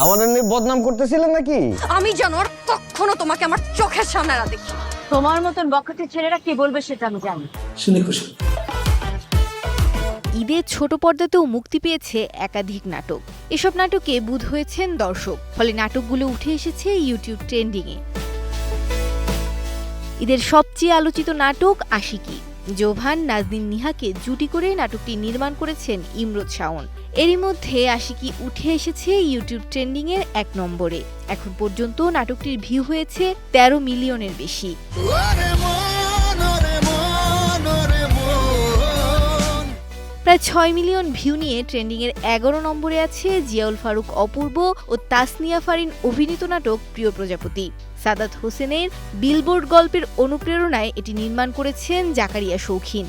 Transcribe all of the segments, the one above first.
আমাদের নিয়ে বদনাম করতেছিলেন নাকি? আমি জানো আর কখনো তোমাকে আমার চোখের সামনে না দেখি। তোমার মতন বখাটে ছেলেরা কি বলবে সেটা আমি জানি। শুনে খুশি। ঈদে ছোট পর্দাতেও মুক্তি পেয়েছে একাধিক নাটক। এসব নাটকে বুঁদ হয়েছেন দর্শক, ফলে নাটকগুলো উঠে এসেছে ইউটিউব ট্রেন্ডিংয়ে। ঈদের সবচেয়ে আলোচিত নাটক আশিকি। জোভান নাজনীন নিহাকে জুটি করে নাটকটি নির্মাণ করেছেন ইমরোজ শাওন। এরই মধ্যে আশিকি উঠে এসেছে ইউটিউব ট্রেন্ডিংয়ের 1 নম্বরে। এখন পর্যন্ত নাটকটির ভিউ হয়েছে 13 মিলিয়নের বেশি। প্রায় 6 মিলিয়ন ভিউ নিয়ে ট্রেন্ডিংয়ের 11 নম্বরে আছে জিয়াউল ফারুক অপূর্ব ও তাসনিয়া ফারিন অভিনীত নাটক প্রিয় প্রজাপতি। সাদাত হোসেনের বিলবোর্ড গল্পের অনুপ্রেরণায় এটি নির্মাণ করেছেন জাকারিয়া শৌখিন।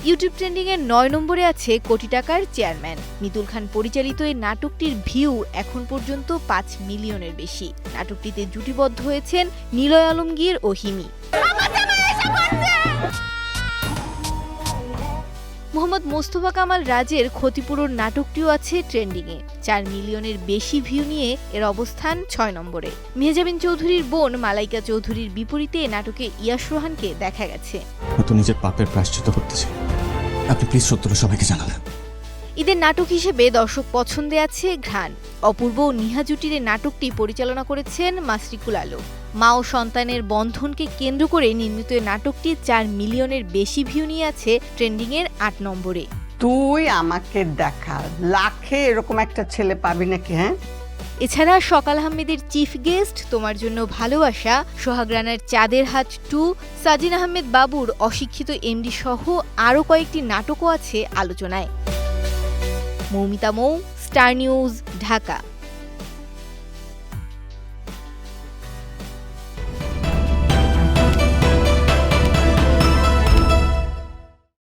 ইউটিউব ট্রেন্ডিংয়ের 9 নম্বরে আছে কোটি টাকার চেয়ারম্যান। মিতুল খান পরিচালিত এই নাটকটির ভিউ এখন পর্যন্ত 5 মিলিয়নের বেশি। নাটকটিতে জুটিবদ্ধ হয়েছেন নিলয় আলমগীর ও হিমি। মোহাম্মদ মোস্তফা কামাল রাজের ক্ষতিপূরণ নাটকটিও আছে ট্রেন্ডিংয়ে। 4 মিলিয়নের বেশি ভিউ নিয়ে এর অবস্থান 6 নম্বরে। মেহজাবিন চৌধুরীর বোন মালাইকা চৌধুরীর বিপরীতে নাটকে ইয়াশ রোহানকে দেখা গেছে। তো নিজের পাপের প্রায়শ্চিত্ত করতেছে, আপনি প্লিজ সত্যটা সবাইকে জানাবেন। ঈদের নাটক হিসেবে দর্শক পছন্দে আছে ঘ্রাণ। অপূর্ব ও নিহা জুটির নাটকটি পরিচালনা করেছেন মাসরিকুল আলম। মা ও সন্তানের বন্ধনকে কেন্দ্র করে নির্মিত এই নাটকটি 4 মিলিয়নের বেশি ভিউ নিয়ে আছে ট্রেন্ডিংয়ের 8 নম্বরে। তুই আমাকে দেখা, লাখে এরকম একটা ছেলে পাবি নাকি? হ্যাঁ, এছাড়া সকাল আহমেদের চিফ গেস্ট, তোমার জন্য ভালোবাসা, সোহাগ রানার চাঁদের হাত 2, সাজিন আহমেদ বাবুর অশিক্ষিত এমডি সহ আরও কয়েকটি নাটকও আছে আলোচনায়। মৌমিতা মৌ, স্টার নিউজ, ঢাকা।